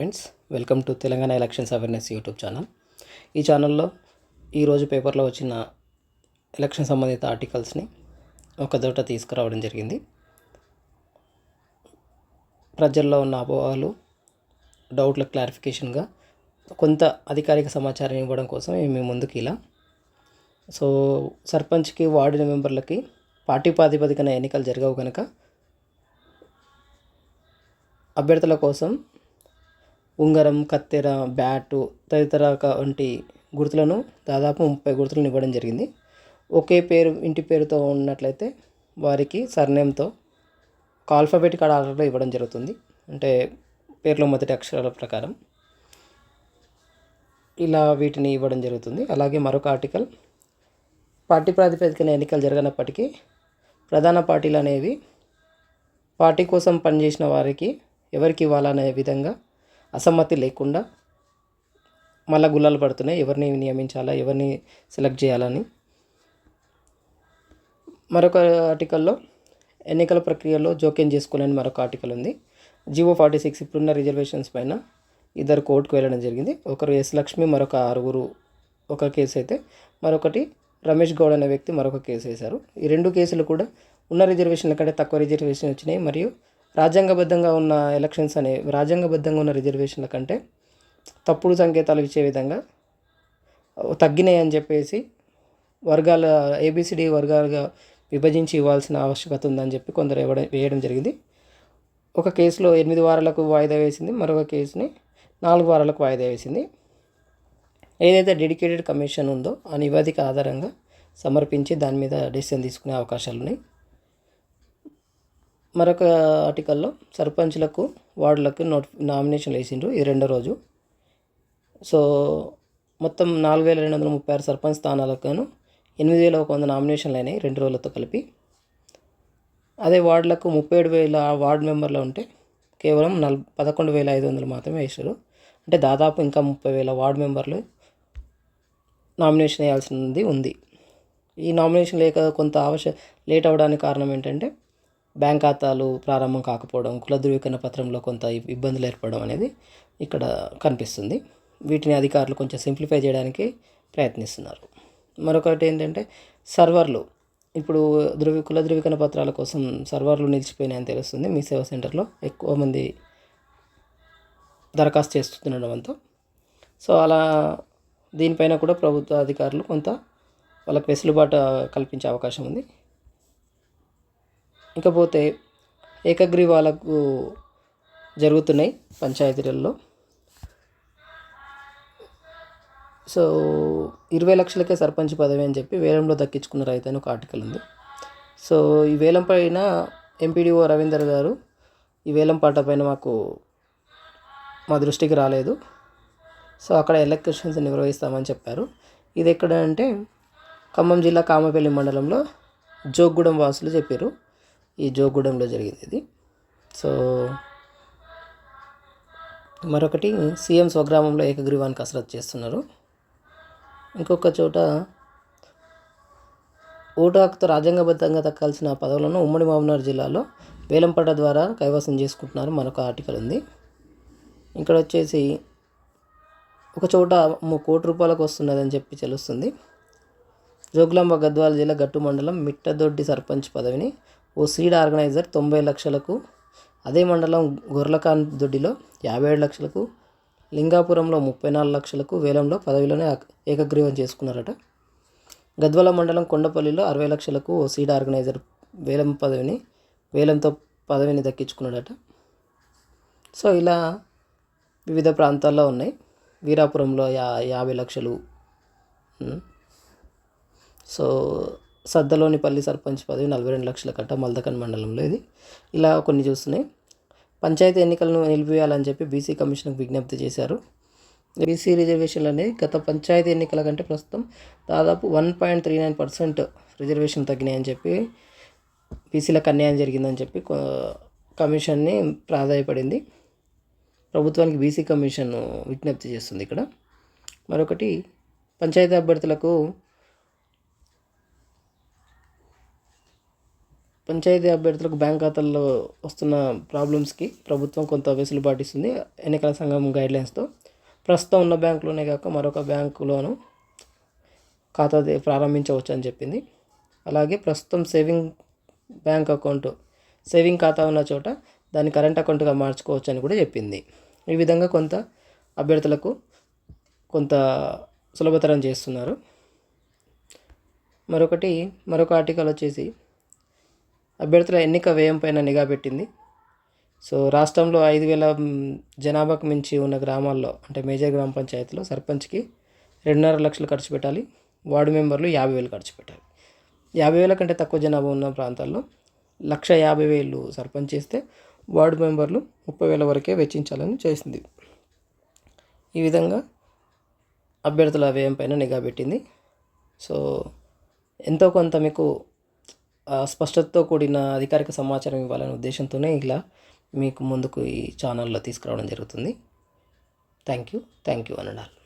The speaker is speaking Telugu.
Friends, welcome to Telangana elections awareness YouTube channel. ఈ ఛానల్లో ఈరోజు పేపర్లో వచ్చిన ఎలక్షన్ సంబంధిత ఆర్టికల్స్ని ఒకదోట తీసుకురావడం జరిగింది. ప్రజల్లో ఉన్న అపోహలు, డౌట్ల క్లారిఫికేషన్గా కొంత అధికారిక సమాచారం ఇవ్వడం కోసం మేము ముందుకు ఇలా సర్పంచ్కి, వార్డు మెంబర్లకి పార్టీ ప్రాతిపదికన ఎన్నికలు జరగవు కనుక అభ్యర్థుల కోసం ఉంగరం, కత్తెర, బ్యాటు తదితర వంటి గుర్తులను దాదాపు 30 గుర్తులను ఇవ్వడం జరిగింది. ఒకే పేరు, ఇంటి పేరుతో ఉన్నట్లయితే వారికి సర్నేమ్తో ఆల్ఫాబెటిక్ ఆర్డర్లో ఇవ్వడం జరుగుతుంది. అంటే పేర్లో మొదటి అక్షరాల ప్రకారం ఇలా వీటిని ఇవ్వడం జరుగుతుంది. అలాగే మరొక ఆర్టికల్, పార్టీ ప్రాతిపదికన ఎన్నికలు జరగనప్పటికీ ప్రధాన పార్టీలు అనేవి పార్టీ కోసం పనిచేసిన వారికి ఎవరికి ఇవ్వాలనే విధంగా అసమ్మతి లేకుండా మళ్ళా గుల్లాలు పడుతున్నాయి. ఎవరిని నియమించాలా, ఎవరిని సెలెక్ట్ చేయాలని. మరొక ఆర్టికల్లో ఎన్నికల ప్రక్రియలో జోక్యం చేసుకోవాలని మరొక ఆర్టికల్ ఉంది. జీవో 46 ఇప్పుడున్న రిజర్వేషన్స్ పైన ఇద్దరు కోర్టుకు వెళ్ళడం జరిగింది. ఒకరు ఎస్ లక్ష్మి, మరొక 6 ఒక కేసు అయితే, మరొకటి రమేష్ గౌడ్ అనే వ్యక్తి మరొక కేసు వేశారు. ఈ 2 కేసులు కూడా ఉన్న రిజర్వేషన్ల కంటే తక్కువ రిజర్వేషన్ వచ్చినాయి. మరియు రాజ్యాంగబద్ధంగా ఉన్న ఎలక్షన్స్ రాజ్యాంగబద్ధంగా ఉన్న రిజర్వేషన్ల కంటే తప్పుడు సంకేతాలు ఇచ్చే విధంగా తగ్గినాయి అని చెప్పేసి వర్గాల ABCD వర్గాలుగా విభజించి ఇవ్వాల్సిన ఆవశ్యకత ఉందని చెప్పి కొందరు వేయడం జరిగింది. ఒక కేసులో 8 వారాలకు వాయిదా వేసింది, మరొక కేసుని 4 వారాలకు వాయిదా వేసింది. ఏదైతే డెడికేటెడ్ కమిషన్ ఉందో ఆ నివేదిక ఆధారంగా సమర్పించి దాని మీద డెసిషన్ తీసుకునే అవకాశాలు ఉన్నాయి. మరొక ఆర్టికల్లో సర్పంచ్లకు, వార్డులకు నామినేషన్లు వేసిండ్రు. ఇది 2వ రోజు. మొత్తం 4236 సర్పంచ్ స్థానాలకు 8100 నామినేషన్లు అయినాయి 2 రోజులతో కలిపి. అదే వార్డులకు 37,000 వార్డు మెంబర్లు ఉంటే కేవలం 11,500 మాత్రమే వేశారు. అంటే దాదాపు ఇంకా 30,000 వార్డు మెంబర్లు నామినేషన్ వేయాల్సింది ఉంది. ఈ నామినేషన్ కొంత లేట్ అవ్వడానికి కారణం ఏంటంటే బ్యాంక్ ఖాతాలు ప్రారంభం కాకపోవడం, కుల ధృవీకరణ పత్రంలో కొంత ఇబ్బందులు ఏర్పడడం అనేది ఇక్కడ కనిపిస్తుంది. వీటిని అధికారులు కొంచెం సింప్లిఫై చేయడానికి ప్రయత్నిస్తున్నారు. మరొకటి ఏంటంటే సర్వర్లు, ఇప్పుడు కుల ధృవీకరణ పత్రాల కోసం సర్వర్లు నిలిచిపోయినాయని తెలుస్తుంది. మీ సేవా సెంటర్లో ఎక్కువ మంది దరఖాస్తు చేస్తుండడంతో అలా దీనిపైన కూడా ప్రభుత్వ అధికారులు కొంత వాళ్ళకి వెసులుబాటు కల్పించే అవకాశం ఉంది. ఇకపోతే ఏకగ్రీవాలకు జరుగుతున్నాయి పంచాయతీలలో. 20 లక్షలకే సర్పంచ్ పదవి అని చెప్పి వేలంలో దక్కించుకున్న రైతు అని ఒక ఆర్టికల్ ఉంది. ఈ వేలం పైన ఎంపీడీఓ రవీందర్ గారు ఈ వేలం పాట పైన మా దృష్టికి రాలేదు, అక్కడ ఎలక్షన్స్ నిర్వహిస్తామని చెప్పారు. ఇది ఎక్కడ అంటే ఖమ్మం జిల్లా కామపల్లి మండలంలో జోగూడెం వాసులు చెప్పారు. ఈ జోగూడెంలో జరిగింది ఇది. మరొకటి సీఎం స్వగ్రామంలో ఏకగ్రీవాన్ని కసరత్తు చేస్తున్నారు. ఇంకొక చోట ఓటు హక్కుతో రాజ్యాంగబద్ధంగా దక్కాల్సిన పదవులను ఉమ్మడి మహబూబ్నగర్ జిల్లాలో వేలంపాట ద్వారా కైవసం చేసుకుంటున్నారు. మరొక ఆర్టికల్ ఉంది. ఇక్కడ వచ్చేసి ఒక చోట 3 కోట్ల రూపాయలకు వస్తున్నదని చెప్పి తెలుస్తుంది. జోగులాంబ గద్వాల జిల్లా గట్టు మండలం మిట్టదొడ్డి సర్పంచ్ పదవిని ఓ సీడ్ ఆర్గనైజర్ 90 లక్షలకు, అదే మండలం గొర్లకాన్ దొడ్డిలో 57 లక్షలకు, లింగాపురంలో 34 లక్షలకు వేలంలో పదవిలోనే ఏకగ్రీవం చేసుకున్నారట. గద్వాల మండలం కొండపల్లిలో 60 లక్షలకు ఓ సీడ్ ఆర్గనైజర్ వేలంతో పదవిని దక్కించుకున్నాడట. ఇలా వివిధ ప్రాంతాల్లో ఉన్నాయి. వీరాపురంలో 50 లక్షలు, సద్దలోనిపల్లి సర్పంచ్ పదవి 42 లక్షల కట్ట మల్దకన్ మండలంలో. ఇది ఇలా కొన్ని చూస్తున్నాయి. పంచాయతీ ఎన్నికలను నిలిపివేయాలని చెప్పి బీసీ కమిషన్కు విజ్ఞప్తి చేశారు. బీసీ రిజర్వేషన్లు అనేవి గత పంచాయతీ ఎన్నికల కంటే ప్రస్తుతం దాదాపు 1.39% రిజర్వేషన్ తగ్గినాయని చెప్పి, బీసీలకు అన్యాయం జరిగిందని చెప్పి కమిషన్ని ప్రాధాయపడింది. ప్రభుత్వానికి బీసీ కమిషన్ విజ్ఞప్తి చేస్తుంది. ఇక్కడ మరొకటి, పంచాయతీ అభ్యర్థులకు పంచాయతీ అభ్యర్థులకు బ్యాంక్ ఖాతాల్లో వస్తున్న ప్రాబ్లమ్స్కి ప్రభుత్వం కొంత వెసులుబాటు ఇస్తుంది ఎన్నికల సంఘం గైడ్లైన్స్తో. ప్రస్తుతం ఉన్న బ్యాంకులోనే కాక మరొక బ్యాంకులోనూ ఖాతా ప్రారంభించవచ్చు అని చెప్పింది. అలాగే ప్రస్తుతం సేవింగ్ ఖాతా ఉన్న చోట దాన్ని కరెంట్ అకౌంట్గా మార్చుకోవచ్చు అని కూడా చెప్పింది. ఈ విధంగా కొంత అభ్యర్థులకు కొంత సులభతరం చేస్తున్నారు. మరొక ఆర్టికల్ వచ్చేసి అభ్యర్థుల ఎన్నిక వ్యయం పైన నిఘా పెట్టింది. సో రాష్ట్రంలో 5,000 జనాభాకు మించి ఉన్న గ్రామాల్లో అంటే మేజర్ గ్రామ పంచాయతీలో సర్పంచ్కి 2.5 లక్షలు ఖర్చు పెట్టాలి. వార్డు మెంబర్లు 50,000 ఖర్చు పెట్టాలి. 50,000 కంటే తక్కువ జనాభా ఉన్న ప్రాంతాల్లో 1,50,000 సర్పంచ్ చేస్తే వార్డు మెంబర్లు 30,000 వరకే వెచ్చించాలని చేసింది. ఈ విధంగా అభ్యర్థుల వ్యయం పైన నిఘా పెట్టింది. సో ఎంతో కొంత మీకు స్పష్టతతో కూడిన అధికారిక సమాచారం ఇవ్వాలనే ఉద్దేశంతోనే ఇలా మీకు ముందుకు ఈ ఛానల్లో తీసుకురావడం జరుగుతుంది. థ్యాంక్ యూ అని అనాలి.